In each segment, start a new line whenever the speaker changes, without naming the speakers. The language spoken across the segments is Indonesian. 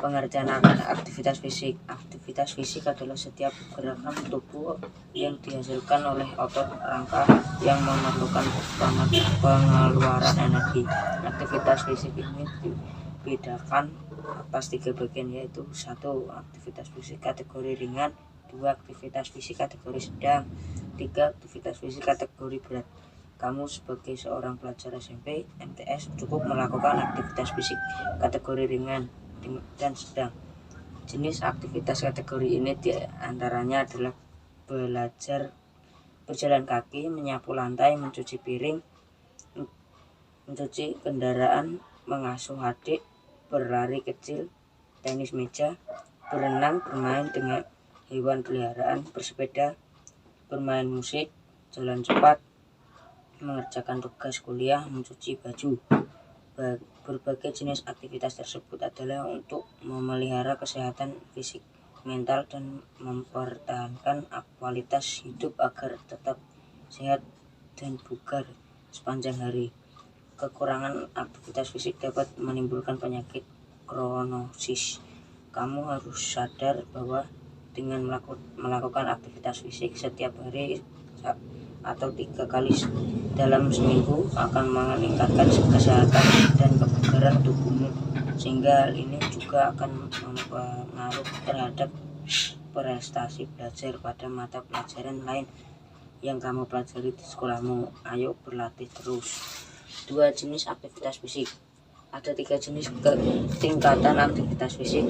Pengertian akan aktivitas fisik. Aktivitas fisik adalah setiap gerakan tubuh yang dihasilkan oleh otot rangka yang memerlukan pengeluaran energi. Aktivitas fisik ini dibedakan atas 3 bagian, yaitu 1. Aktivitas fisik kategori ringan, 2. Aktivitas fisik kategori sedang, 3. Aktivitas fisik kategori berat. Kamu sebagai seorang pelajar SMP MTS cukup melakukan aktivitas fisik kategori ringan dan sedang. Jenis aktivitas kategori ini diantaranya adalah belajar berjalan kaki, menyapu lantai, mencuci piring, mencuci kendaraan, mengasuh adik, berlari kecil, tenis meja, berenang, bermain dengan hewan peliharaan, bersepeda, bermain musik, jalan cepat, mengerjakan tugas kuliah, mencuci baju. Berbagai jenis aktivitas tersebut adalah untuk memelihara kesehatan fisik, mental, dan mempertahankan kualitas hidup agar tetap sehat dan bugar sepanjang hari. Kekurangan aktivitas fisik dapat menimbulkan penyakit kronosis. Kamu harus sadar bahwa dengan melakukan aktivitas fisik setiap hari atau 3 kali dalam seminggu akan meningkatkan kesehatan dan kebugaran tubuhmu, sehingga hal ini juga akan mempengaruhi terhadap prestasi belajar pada mata pelajaran lain yang kamu pelajari di sekolahmu. Ayo berlatih terus. 2 jenis aktivitas fisik. Ada 3 jenis tingkatan aktivitas fisik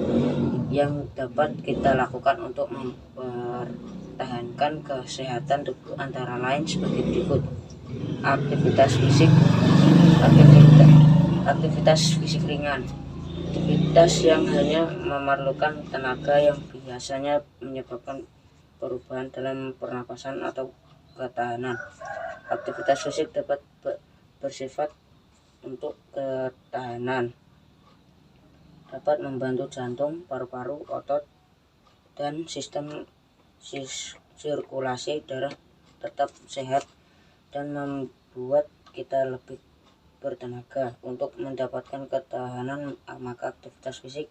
yang dapat kita lakukan untuk mempertahankan kesehatan tubuh, antara lain sebagai berikut. Aktivitas fisik ringan. Aktivitas yang hanya memerlukan tenaga yang biasanya menyebabkan perubahan dalam pernapasan atau ketahanan. Aktivitas fisik dapat bersifat untuk ketahanan, dapat membantu jantung, paru-paru, otot, dan sistem sirkulasi darah tetap sehat dan membuat kita lebih bertenaga. Untuk mendapatkan ketahanan, maka aktivitas fisik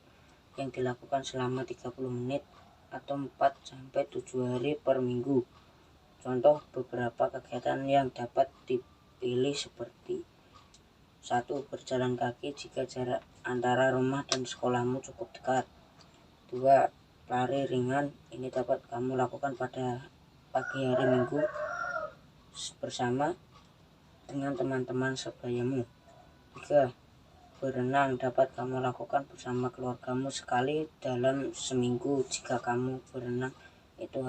yang dilakukan selama 30 menit atau 4-7 hari per minggu. Contoh beberapa kegiatan yang dapat dipilih seperti: 1. Berjalan kaki jika jarak antara rumah dan sekolahmu cukup dekat. 2. Lari ringan. Ini dapat kamu lakukan pada pagi hari Minggu bersama dengan teman-teman sebayamu. 3. Berenang. Dapat kamu lakukan bersama keluargamu sekali dalam seminggu. Jika kamu berenang, itu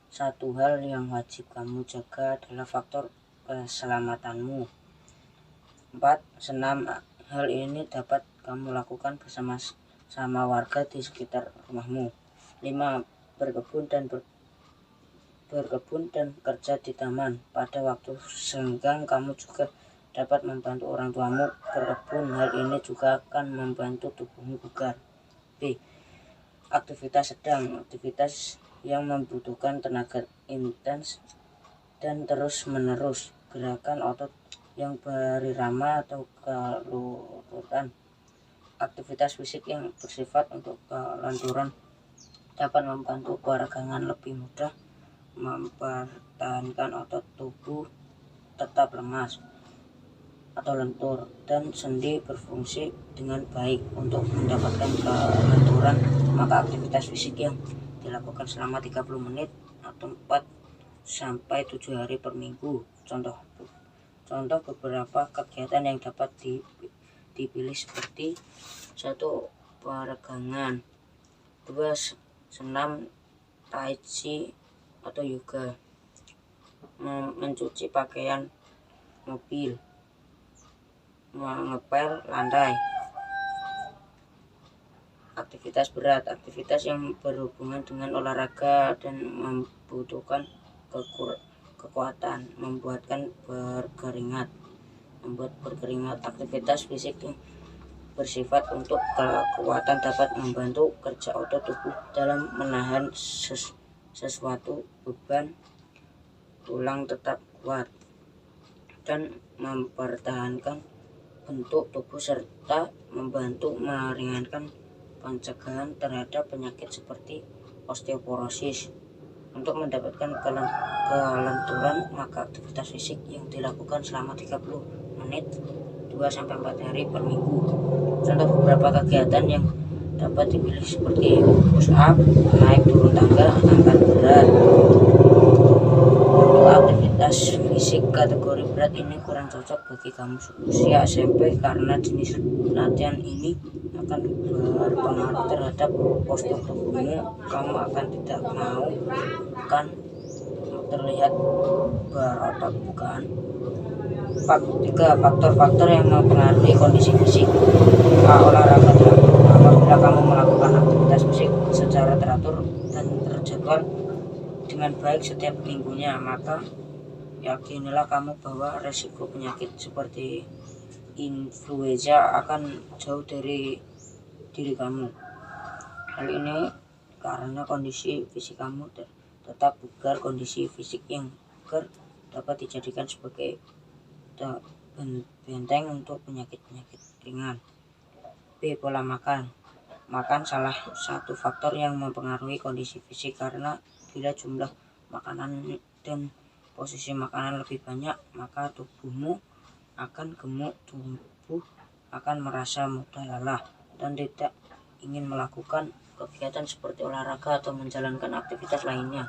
satu hal yang wajib kamu jaga adalah faktor keselamatanmu. 4. Senam. Hal ini dapat kamu lakukan bersama warga di sekitar rumahmu. 5. Berkebun dan kerja di taman. Pada waktu senggang, kamu juga dapat membantu orang tuamu berkebun. Hal ini juga akan membantu tubuhmu bugar. B. Aktivitas sedang. Aktivitas yang membutuhkan tenaga intens dan terus-menerus. Gerakan otot yang berirama atau kelurutan. Aktivitas fisik yang bersifat untuk kelenturan dapat membantu peregangan lebih mudah, mempertahankan otot tubuh tetap lemas atau lentur, dan sendi berfungsi dengan baik. Untuk mendapatkan kelenturan, maka aktivitas fisik yang dilakukan selama 30 menit atau 4-7 hari per minggu. Contoh beberapa kegiatan yang dapat dipilih seperti: 1. Peregangan. 2. Senam, tai chi atau yoga, mencuci pakaian mobil, mengepel lantai. Aktivitas berat. Aktivitas yang berhubungan dengan olahraga dan membutuhkan kekuatan, membuat berkeringat. Aktivitas fisik yang bersifat untuk kekuatan dapat membantu kerja otot tubuh dalam menahan sesuatu beban, tulang tetap kuat, dan mempertahankan bentuk tubuh serta membantu meringankan pencegahan terhadap penyakit seperti osteoporosis. Untuk mendapatkan kelenturan, maka aktivitas fisik yang dilakukan selama 30 menit 2-4 hari per minggu. Contoh beberapa kegiatan yang dapat dipilih seperti push up, naik turun tangga, angkat berat. Untuk aktivitas fisik kategori berat ini kurang cocok bagi kamu usia SMP karena jenis latihan ini akan berpengaruh terhadap postur tubuhmu. Kamu akan tidak mau kan terlihat berotot bukan. 3 faktor-faktor yang mempengaruhi kondisi fisik. Olahraga teratur. Apabila kamu melakukan aktivitas fisik secara teratur dan terjadwal dengan baik setiap minggunya, maka yakinilah kamu bahwa resiko penyakit seperti influenza akan jauh dari diri kamu. Hal ini karena kondisi fisik kamu tetap bugar. Kondisi fisik yang bugar dapat dijadikan sebagai benteng untuk penyakit-penyakit ringan. B. Pola makan. Makan salah satu faktor yang mempengaruhi kondisi fisik karena bila jumlah makanan dan posisi makanan lebih banyak, maka tubuhmu akan gemuk, tubuh akan merasa mudah lelah dan tidak ingin melakukan kegiatan seperti olahraga atau menjalankan aktivitas lainnya.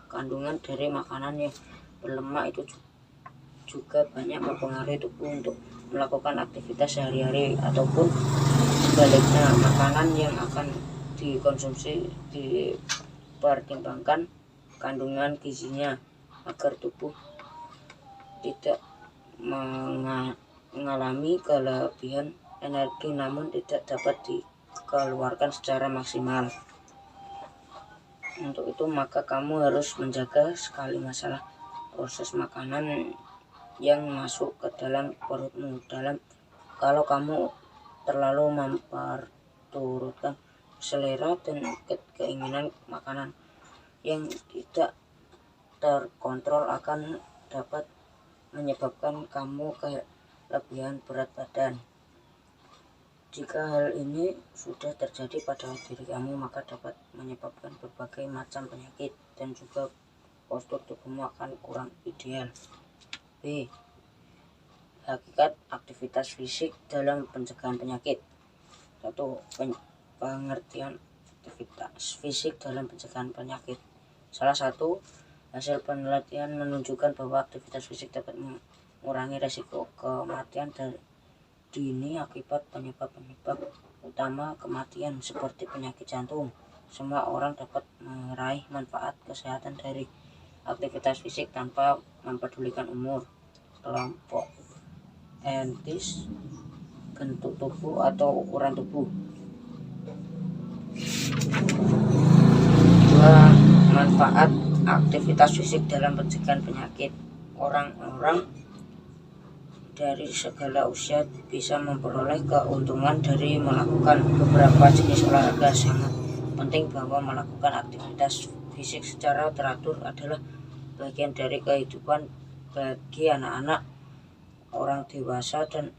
Kandungan dari makanan yang berlemak itu juga banyak mempengaruhi tubuh untuk melakukan aktivitas sehari-hari, ataupun sebaliknya, makanan yang akan dikonsumsi dipertimbangkan kandungan gizinya agar tubuh tidak mengalami kelebihan energi namun tidak dapat dikeluarkan secara maksimal. Untuk itu maka kamu harus menjaga sekali masalah proses makanan yang masuk ke dalam perutmu. Kalau kamu terlalu memperturutkan selera dan keinginan makanan yang tidak terkontrol akan dapat menyebabkan kamu kelebihan berat badan. Jika hal ini sudah terjadi pada diri kamu, maka dapat menyebabkan berbagai macam penyakit dan juga postur tubuhmu akan kurang ideal. B. Hakikat aktivitas fisik dalam pencegahan penyakit. 1. Pengertian aktivitas fisik dalam pencegahan penyakit. Salah satu hasil penelitian menunjukkan bahwa aktivitas fisik dapat mengurangi resiko kematian dini akibat penyebab utama kematian seperti penyakit jantung. Semua orang dapat meraih manfaat kesehatan dari aktivitas fisik tanpa mempedulikan umur, kelompok etnis, bentuk tubuh atau ukuran tubuh. 2. Manfaat aktivitas fisik dalam pencegahan penyakit. Orang-orang dari segala usia bisa memperoleh keuntungan dari melakukan beberapa jenis olahraga. Sangat penting bahwa melakukan aktivitas fisik secara teratur adalah bagian dari kehidupan bagi anak-anak, orang dewasa, dan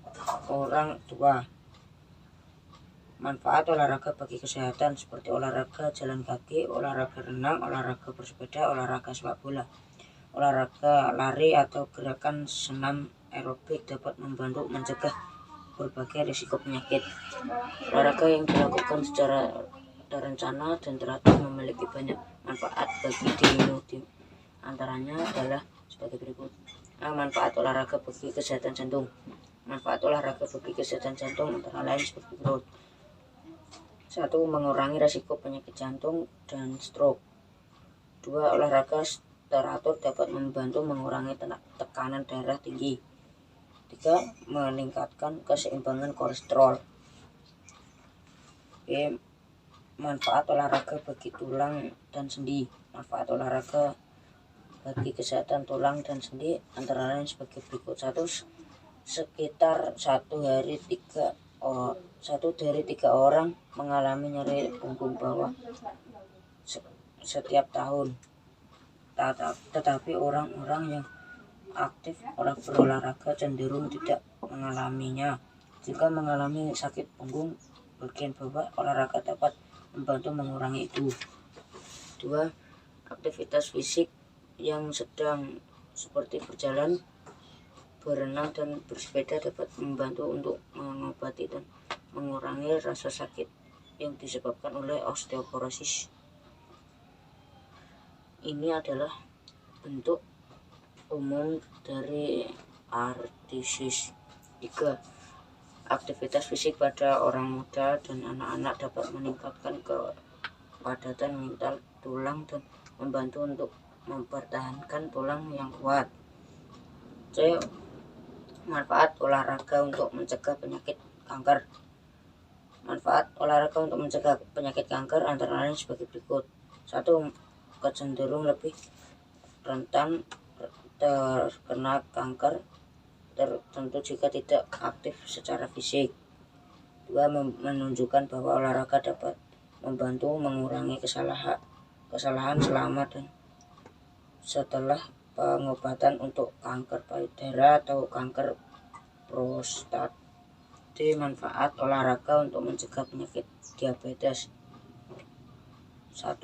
orang tua. Manfaat olahraga bagi kesehatan seperti olahraga jalan kaki, olahraga renang, olahraga bersepeda, olahraga sepak bola, olahraga lari atau gerakan senam aerobik dapat membantu mencegah berbagai risiko penyakit. Olahraga yang dilakukan secara terencana dan teratur memiliki banyak manfaat bagi dirimu. Antaranya adalah sebagai berikut. Manfaat olahraga bagi kesehatan jantung. Manfaat olahraga bagi kesehatan jantung antara lain seperti berikut. 1. Mengurangi risiko penyakit jantung dan stroke. 2. Olahraga teratur dapat membantu mengurangi tekanan darah tinggi. 3. Meningkatkan keseimbangan kolesterol. B. Manfaat olahraga bagi tulang dan sendi. Manfaat olahraga bagi kesehatan tulang dan sendi antara lain sebagai berikut. 1. Sekitar 1 dari 3 orang mengalami nyeri punggung bawah setiap tahun. Tetapi orang-orang yang aktif berolahraga cenderung tidak mengalaminya. Jika mengalami sakit punggung, bagian bawah, olahraga dapat membantu mengurangi itu. 2. Aktivitas fisik yang sedang seperti berjalan, berenang, dan bersepeda dapat membantu untuk mengobati dan mengurangi rasa sakit yang disebabkan oleh osteoporosis. Ini adalah bentuk umum dari artritis. 3. Aktivitas fisik pada orang muda dan anak-anak dapat meningkatkan kepadatan mental tulang dan membantu untuk mempertahankan tulang yang kuat. C. Manfaat olahraga untuk mencegah penyakit kanker. Manfaat olahraga untuk mencegah penyakit kanker antara lain sebagai berikut. 1. Kecenderung lebih rentan terkena kanker tertentu jika tidak aktif secara fisik. 2. Menunjukkan bahwa olahraga dapat membantu mengurangi kesalahan selama dan setelah pengobatan untuk kanker payudara atau kanker prostat. D. Manfaat olahraga untuk mencegah penyakit diabetes. 1.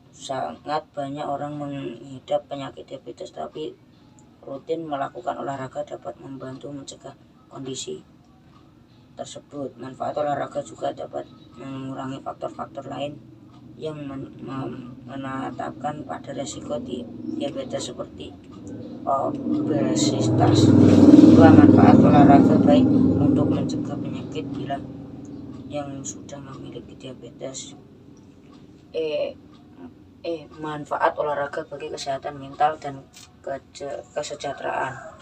Sangat banyak orang mengidap penyakit diabetes, tapi rutin melakukan olahraga dapat membantu mencegah kondisi tersebut. Manfaat olahraga juga dapat mengurangi faktor-faktor lain yang menetapkan pada resiko diabetes seperti obesitas. 2. Manfaat olahraga baik untuk mencegah penyakit bila yang sudah memiliki diabetes. Manfaat olahraga bagi kesehatan mental dan kesejahteraan.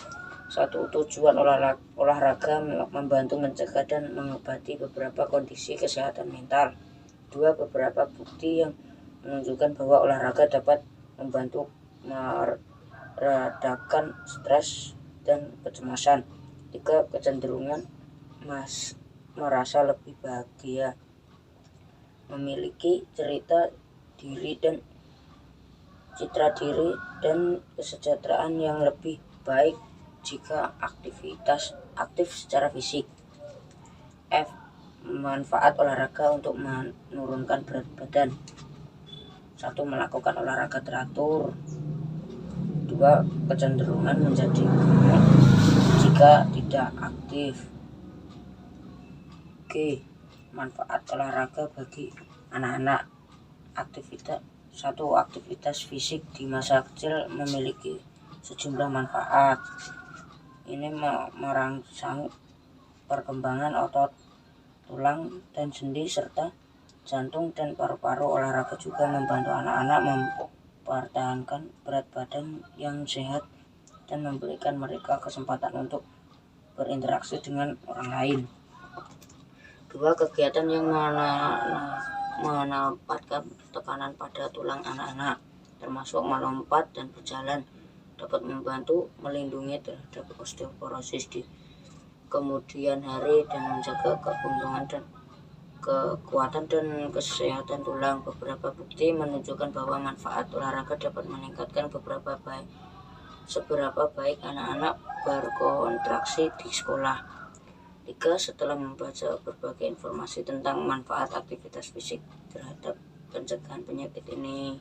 1. Tujuan olahraga membantu mencegah dan mengobati beberapa kondisi kesehatan mental. 2. Beberapa bukti yang menunjukkan bahwa olahraga dapat membantu meredakan stres dan kecemasan. 3. Kecenderungan merasa lebih bahagia, memiliki citra diri dan kesejahteraan yang lebih baik jika aktif secara fisik. F. Manfaat olahraga untuk menurunkan berat badan. 1. Melakukan olahraga teratur. 2. Kecenderungan menjadi gemuk jika tidak aktif. G. Manfaat olahraga bagi anak-anak. 1. Aktivitas fisik di masa kecil memiliki sejumlah manfaat. Ini merangsang perkembangan otot, tulang dan sendi serta jantung dan paru-paru. Olahraga juga membantu anak-anak mempertahankan berat badan yang sehat dan memberikan mereka kesempatan untuk berinteraksi dengan orang lain. 2. Kegiatan yang menempatkan tekanan pada tulang anak-anak, termasuk melompat dan berjalan, dapat membantu melindungi terhadap osteoporosis di kemudian hari dan menjaga keuntungan dan kekuatan dan kesehatan tulang. Beberapa bukti menunjukkan bahwa manfaat olahraga dapat meningkatkan seberapa baik anak-anak berkontraksi di sekolah. 3. Setelah membaca berbagai informasi tentang manfaat aktivitas fisik terhadap pencegahan penyakit ini,